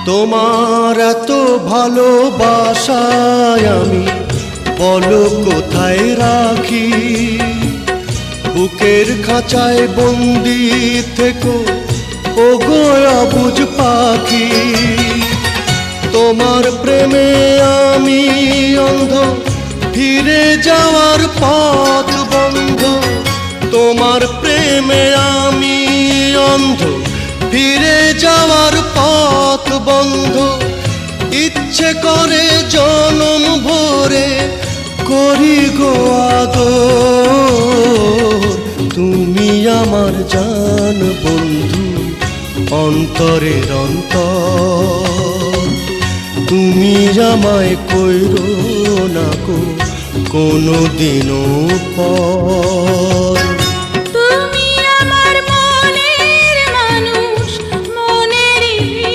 তোমার এত ভালোবাসায় আমি বলো কোথায় রাখি। বুকের খাঁচায় বন্দি থেকো ওগো অবুঝ পাখি। তোমার প্রেমে আমি অন্ধ, ফিরে যাওয়ার পথ বন্ধ। তোমার প্রেমে আমি অন্ধ, ফিরে যাওয়ার পথ বন্ধ। ইচ্ছে করে জনম ভরে করি গো আদর। তুমি আমার জান বন্ধু, অন্তরের অন্তর। তুমি আমায় কইরো না গো কোনো দিনও পর।